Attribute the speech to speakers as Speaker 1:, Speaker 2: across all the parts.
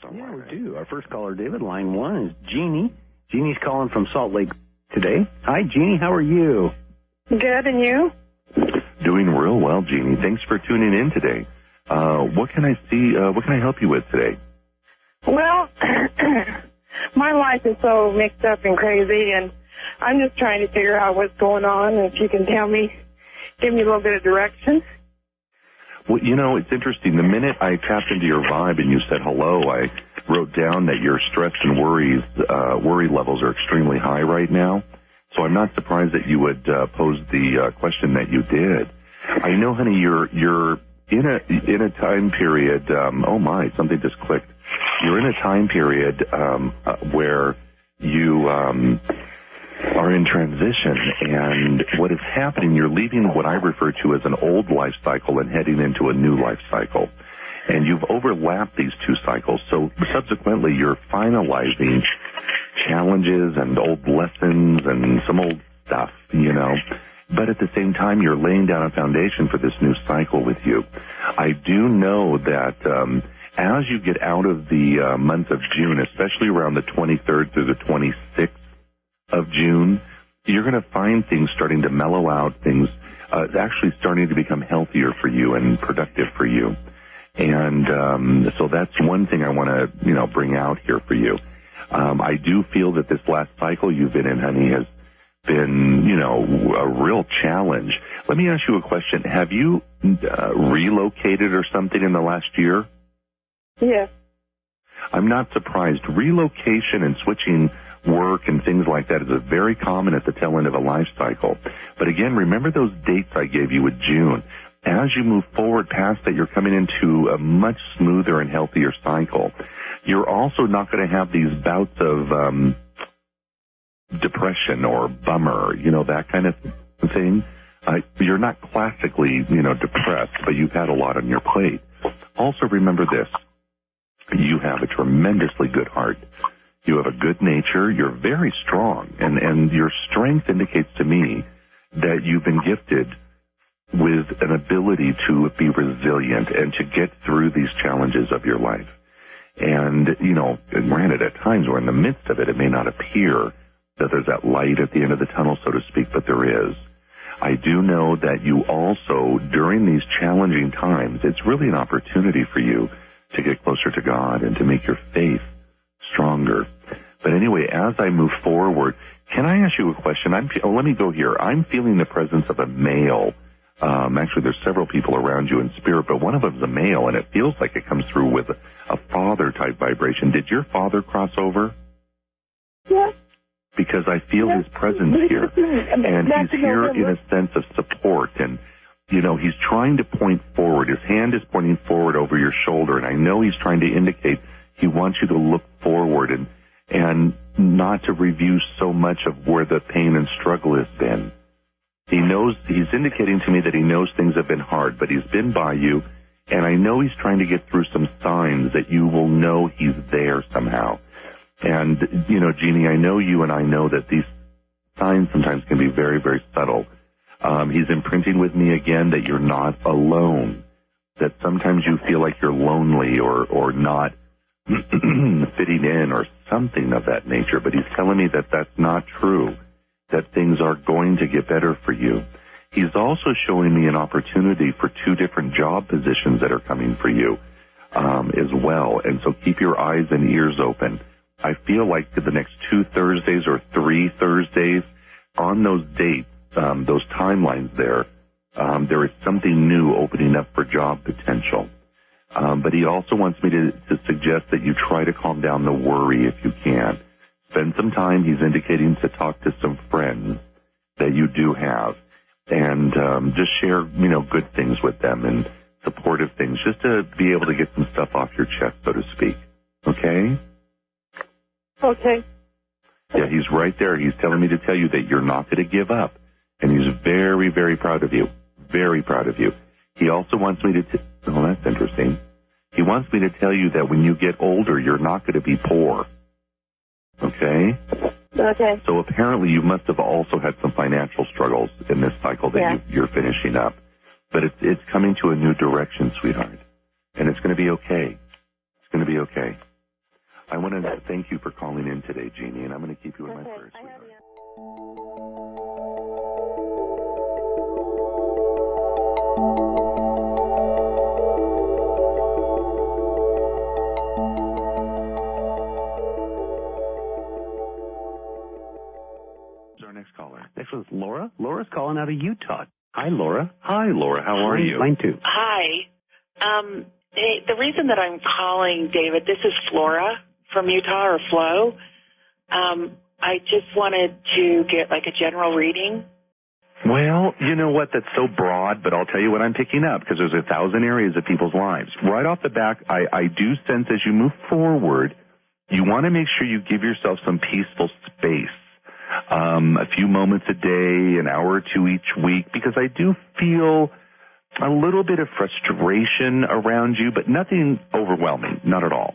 Speaker 1: callers on line.
Speaker 2: Yeah, we do. Our first caller, David, line 1 is Jeannie. Jeannie's calling from Salt Lake today. Hi, Jeannie. How are you?
Speaker 3: Good, and you?
Speaker 1: Doing real well, Jeannie. Thanks for tuning in today. What can I help you with today?
Speaker 3: Well, my life is so mixed up and crazy, and I'm just trying to figure out what's going on, and if you can tell me, give me a little bit of direction.
Speaker 1: Well, you know, it's interesting. The minute I tapped into your vibe and you said hello, I wrote down that your stress and worry levels are extremely high right now. So I'm not surprised that you would pose the question that you did. I know, honey, you're in a time period. Oh my, something just clicked. You're in a time period where you are in transition, and what is happening, you're leaving what I refer to as an old life cycle and heading into a new life cycle. And you've overlapped these two cycles, so subsequently you're finalizing challenges and old lessons and some old stuff, you know. But at the same time, you're laying down a foundation for this new cycle with you. I do know that as you get out of the month of June, especially around the 23rd through the 26th of June, you're going to find things starting to mellow out, things actually starting to become healthier for you and productive for you. And so that's one thing I want to, you know, bring out here for you. I do feel that this last cycle you've been in, honey, has been, you know, a real challenge. Let me ask you a question. Have you relocated or something in the last year?
Speaker 3: Yes.
Speaker 1: I'm not surprised. Relocation and switching work and things like that is very common at the tail end of a life cycle. But again, remember those dates I gave you with June. As you move forward past that, you're coming into a much smoother and healthier cycle. You're also not going to have these bouts of depression or bummer, you know, that kind of thing. You're not classically, you know, depressed, but you've had a lot on your plate. Also remember this. You have a tremendously good heart. You have a good nature. You're very strong. And your strength indicates to me that you've been gifted with an ability to be resilient and to get through these challenges of your life. And, you know, granted, at times we're in the midst of it. It may not appear that there's that light at the end of the tunnel, so to speak, but there is. I do know that you also, during these challenging times, it's really an opportunity for you to get closer to God and to make your faith stronger. But anyway, as I move forward, can I ask you a question? Let me go here. I'm feeling the presence of a male. Actually, there's several people around you in spirit, but one of them is a male, and it feels like it comes through with a father-type vibration. Did your father cross over?
Speaker 3: Yes.
Speaker 1: Because I feel his presence here, and he's here in a sense of support, and, you know, he's trying to point forward. His hand is pointing forward over your shoulder, and I know he's trying to indicate he wants you to look forward and not to review so much of where the pain and struggle has been. He's indicating to me that he knows things have been hard, but he's been by you, and I know he's trying to get through some signs that you will know he's there somehow. And, you know, Jeannie, I know you and I know that these signs sometimes can be very, very subtle. He's imprinting with me again that you're not alone, that sometimes you feel like you're lonely or not fitting in or something of that nature, but he's telling me that that's not true, that things are going to get better for you. He's also showing me an opportunity for 2 different job positions that are coming for you as well, and so keep your eyes and ears open. I feel like the next 2 Thursdays or 3 Thursdays, on those dates, those timelines there is something new opening up for job potential. But he also wants me to suggest that you try to calm down the worry if you can. Spend some time, he's indicating, to talk to some friends that you do have, and just share, you know, good things with them and supportive things, just to be able to get some stuff off your chest, so to speak. Okay?
Speaker 3: Okay.
Speaker 1: Yeah, he's right there. He's telling me to tell you that you're not going to give up, and he's very, very proud of you. Very proud of you. He also wants me to oh, that's interesting. He wants me to tell you that when you get older, you're not going to be poor. Okay?
Speaker 3: Okay.
Speaker 1: So apparently you must have also had some financial struggles in this cycle that you're finishing up. But it's coming to a new direction, sweetheart. And it's going to be okay. It's going to be okay. I want to thank you for calling in today, Jeannie, and I'm going to keep you in my prayers, sweetheart. Who's our next caller?
Speaker 2: This is Laura. Laura's calling out of Utah. Hi, Laura.
Speaker 1: Hi, Laura. How are you?
Speaker 2: Mine too.
Speaker 4: Hi. Hey, the reason that I'm calling, David, this is Flora from Utah, or Flo. I just wanted to get like a general reading.
Speaker 1: Well, you know what? That's so broad, but I'll tell you what I'm picking up, because there's 1,000 areas of people's lives. Right off the back, I do sense as you move forward, you want to make sure you give yourself some peaceful space. A few moments a day, an hour or two each week, because I do feel a little bit of frustration around you, but nothing overwhelming, not at all.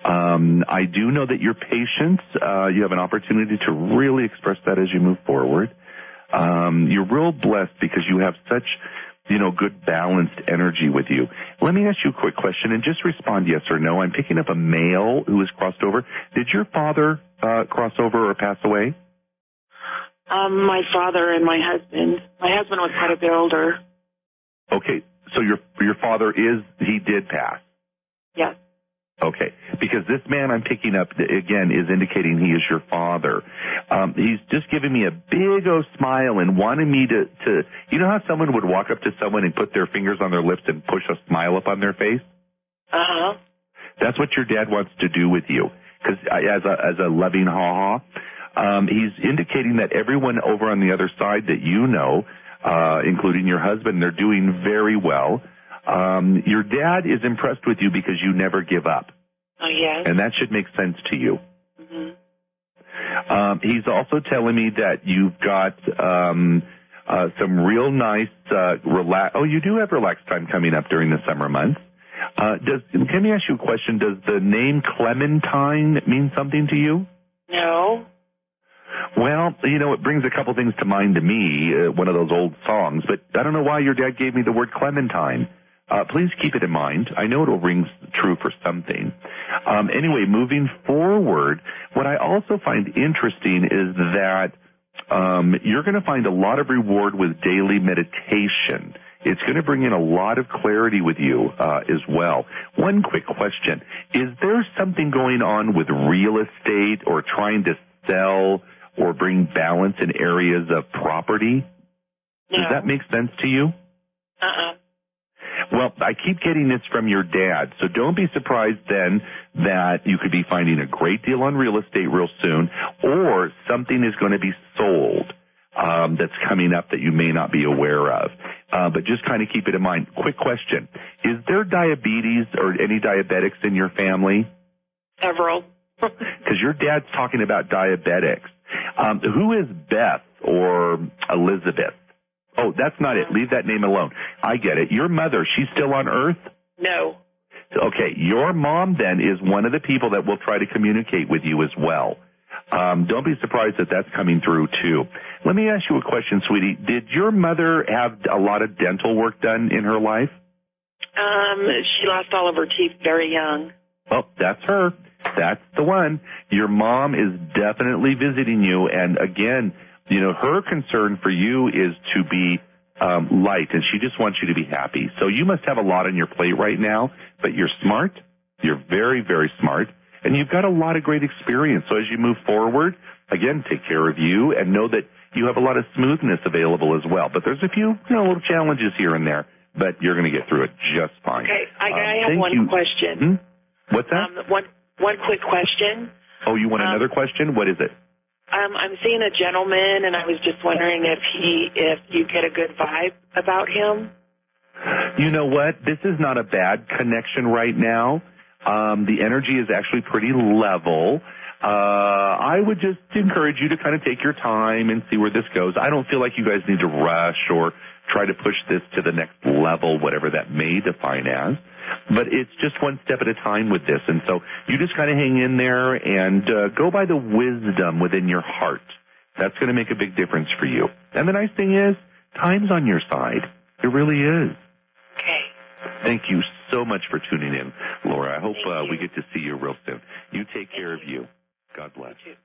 Speaker 1: I do know that your patience, you have an opportunity to really express that as you move forward. You're real blessed because you have such, good balanced energy with you. Let me ask you a quick question and just respond yes or no. I'm picking up a male who has crossed over. Did your father cross over or pass away?
Speaker 4: My father and my husband. My husband was quite a bit older.
Speaker 1: Okay, so your father he did pass?
Speaker 4: Yes.
Speaker 1: Okay, because this man I'm picking up, again, is indicating he is your father. He's just giving me a big old smile and wanting me to, you know how someone would walk up to someone and put their fingers on their lips and push a smile up on their face?
Speaker 4: Uh-huh.
Speaker 1: That's what your dad wants to do with you, because as a loving ha-ha. He's indicating that everyone over on the other side that you know, including your husband, they're doing very well. Your dad is impressed with you because you never give up.
Speaker 4: Oh, yes.
Speaker 1: And that should make sense to you.
Speaker 4: Mm-hmm.
Speaker 1: He's also telling me that you've got some real nice you do have relaxed time coming up during the summer months. Can me ask you a question? Does the name Clementine mean something to you?
Speaker 4: No.
Speaker 1: Well, it brings a couple things to mind to me, one of those old songs, but I don't know why your dad gave me the word Clementine. Please keep it in mind. I know it'll ring true for something. Anyway, moving forward, what I also find interesting is that you're going to find a lot of reward with daily meditation. It's going to bring in a lot of clarity with you as well. One quick question. Is there something going on with real estate or trying to sell or bring balance in areas of property?
Speaker 4: No.
Speaker 1: Does that make sense to you?
Speaker 4: Uh-uh.
Speaker 1: Well, I keep getting this from your dad, so don't be surprised then that you could be finding a great deal on real estate real soon, or something is going to be sold that's coming up that you may not be aware of. But just kind of keep it in mind. Quick question. Is there diabetes or any diabetics in your family?
Speaker 4: Several.
Speaker 1: Because your dad's talking about diabetics. Who is Beth or Elizabeth? Oh, that's not it. Leave that name alone. I get it. Your mother, she's still on Earth?
Speaker 4: No.
Speaker 1: Okay, your mom then is one of the people that will try to communicate with you as well. Don't be surprised that that's coming through too. Let me ask you a question, sweetie. Did your mother have a lot of dental work done in her life?
Speaker 4: She lost all of her teeth very young.
Speaker 1: Well, that's her. That's the one. Your mom is definitely visiting you, and again, her concern for you is to be light, and she just wants you to be happy. So you must have a lot on your plate right now, but you're smart. You're very, very smart, and you've got a lot of great experience. So as you move forward, again, take care of you and know that you have a lot of smoothness available as well. But there's a few little challenges here and there, but you're going to get through it just fine.
Speaker 4: Okay, I have one question.
Speaker 1: What's that?
Speaker 4: One quick question.
Speaker 1: Oh, you want another question? What is it?
Speaker 4: I'm seeing a gentleman, and I was just wondering if you get a good vibe about him.
Speaker 1: You know what? This is not a bad connection right now. The energy is actually pretty level. I would just encourage you to kind of take your time and see where this goes. I don't feel like you guys need to rush or try to push this to the next level, whatever that may define as. But it's just one step at a time with this. And so you just kind of hang in there and go by the wisdom within your heart. That's going to make a big difference for you. And the nice thing is, time's on your side. It really is.
Speaker 4: Okay.
Speaker 1: Thank you so much for tuning in, Laura. I hope we get to see you real soon. You take care of you. God bless.
Speaker 4: You too.